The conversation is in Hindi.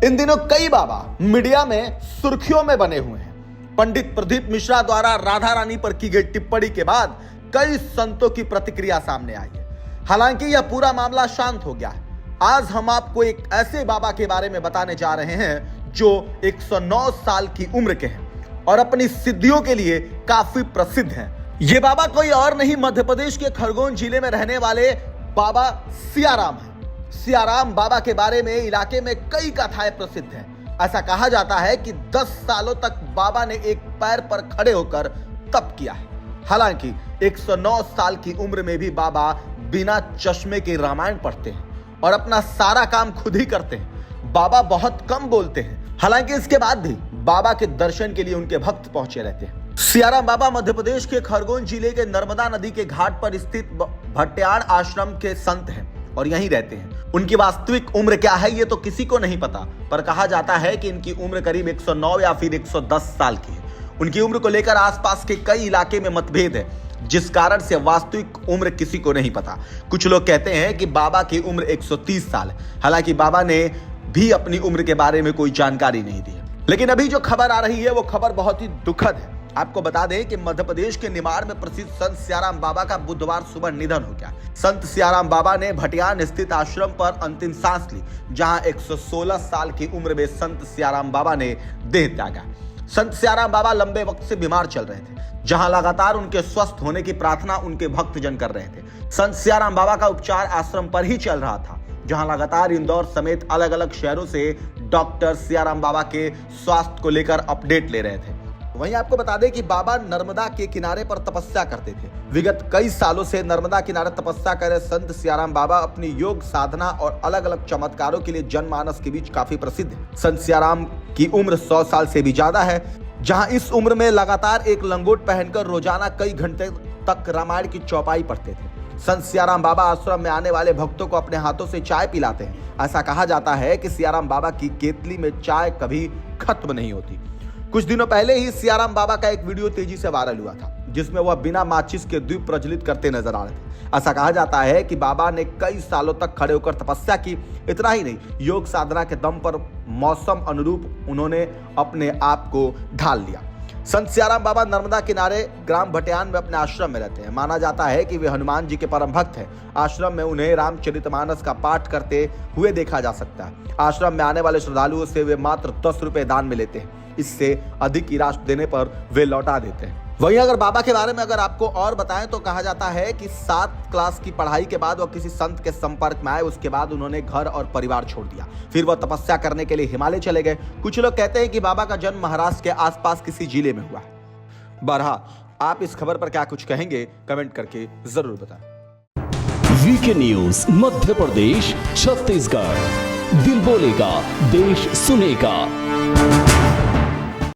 इन दिनों कई बाबा मीडिया में सुर्खियों में बने हुए हैं। पंडित प्रदीप मिश्रा द्वारा राधा रानी पर की गई टिप्पणी के बाद कई संतों की प्रतिक्रिया सामने आई है। हालांकि यह पूरा मामला शांत हो गया है। आज हम आपको एक ऐसे बाबा के बारे में बताने जा रहे हैं जो 109 साल की उम्र के हैं और अपनी सिद्धियों के लिए काफी प्रसिद्ध हैं। ये बाबा कोई और नहीं, मध्य प्रदेश के खरगोन जिले में रहने वाले बाबा सियाराम हैं। सियाराम बाबा के बारे में इलाके में कई कथाएं प्रसिद्ध हैं। ऐसा कहा जाता है कि 10 सालों तक बाबा ने एक पैर पर खड़े होकर तप किया है। हालांकि 109 साल की उम्र में भी बाबा बिना चश्मे के रामायण पढ़ते हैं और अपना सारा काम खुद ही करते हैं। बाबा बहुत कम बोलते हैं। हालांकि इसके बाद भी बाबा के दर्शन के लिए उनके भक्त पहुंचे रहते हैं। सियाराम बाबा मध्य प्रदेश के खरगोन जिले के नर्मदा नदी के घाट पर स्थित भट्याण आश्रम के संत हैं और यहीं रहते हैं। उनकी वास्तविक उम्र क्या है ये तो किसी को नहीं पता, पर कहा जाता है कि इनकी उम्र करीब 109 या फिर 110 साल की है। उनकी उम्र को लेकर आसपास के कई इलाके में मतभेद है, जिस कारण से वास्तविक उम्र किसी को नहीं पता। कुछ लोग कहते हैं कि बाबा की उम्र 130 साल है। हालांकि बाबा ने भी अपनी उम्र के बारे में कोई जानकारी नहीं दी है। लेकिन अभी जो खबर आ रही है वो खबर बहुत ही दुखद है। आपको बता दें कि मध्य प्रदेश के निमाड़ में प्रसिद्ध संत सियाराम बाबा का बुधवार सुबह निधन हो गया। संत सियाराम बाबा ने भटियान स्थित आश्रम पर अंतिम सांस ली, जहां 116 साल की उम्र में संत सियाराम बाबा ने देह त्यागा। संत सियाराम बाबा लंबे वक्त से बीमार चल रहे थे, जहां लगातार उनके स्वस्थ होने की प्रार्थना उनके भक्तजन कर रहे थे। संत सियाराम बाबा का उपचार आश्रम पर ही चल रहा था, जहां लगातार इंदौर समेत अलग अलग शहरों से डॉक्टर सियाराम बाबा के स्वास्थ्य को लेकर अपडेट ले रहे थे। वहीं आपको बता दें कि बाबा नर्मदा के किनारे पर तपस्या करते थे। विगत कई सालों से नर्मदा किनारे तपस्या कर रहे संत सियाराम बाबा अपनी योग साधना और अलग अलग चमत्कारों के लिए जनमानस के बीच काफी प्रसिद्ध है। संत सियाराम की उम्र 100 साल से भी ज्यादा है, जहां इस उम्र में लगातार एक लंगोट पहनकर रोजाना कई घंटे तक रामायण की चौपाई पढ़ते थे। संत सियाराम बाबा आश्रम में आने वाले भक्तों को अपने हाथों से चाय पिलाते हैं। ऐसा कहा जाता है कि सियाराम बाबा की केतली में चाय कभी खत्म नहीं होती। कुछ दिनों पहले ही सियाराम बाबा का एक वीडियो तेजी से वायरल हुआ था, जिसमें वह बिना माचिस के दीप प्रज्वलित करते नजर आ रहे थे। ऐसा कहा जाता है कि बाबा ने कई सालों तक खड़े होकर तपस्या की। इतना ही नहीं, योग साधना के दम पर मौसम अनुरूप उन्होंने अपने आप को ढाल लिया। संत सियाराम बाबा नर्मदा किनारे ग्राम भटियान में अपने आश्रम में रहते हैं। माना जाता है कि वे हनुमान जी के परम भक्त हैं। आश्रम में उन्हें रामचरितमानस का पाठ करते हुए देखा जा सकता है। आश्रम में आने वाले श्रद्धालुओं से वे मात्र 10 रुपए दान में लेते हैं। इससे अधिक की राशि देने पर वे लौटा देते हैं। वहीं अगर बाबा के बारे में अगर आपको और बताएं तो कहा जाता है कि 7 क्लास की पढ़ाई के बाद वह किसी संत के संपर्क में आए। उसके बाद उन्होंने घर और परिवार छोड़ दिया। फिर वह तपस्या करने के लिए हिमालय चले गए। कुछ लोग कहते हैं कि बाबा का जन्म महाराष्ट्र के आसपास किसी जिले में हुआ है। बहरहाल आप इस खबर पर क्या कुछ कहेंगे, कमेंट करके जरूर बताएं। वीके न्यूज मध्य प्रदेश छत्तीसगढ़, दिल बोलेगा देश सुनेगा।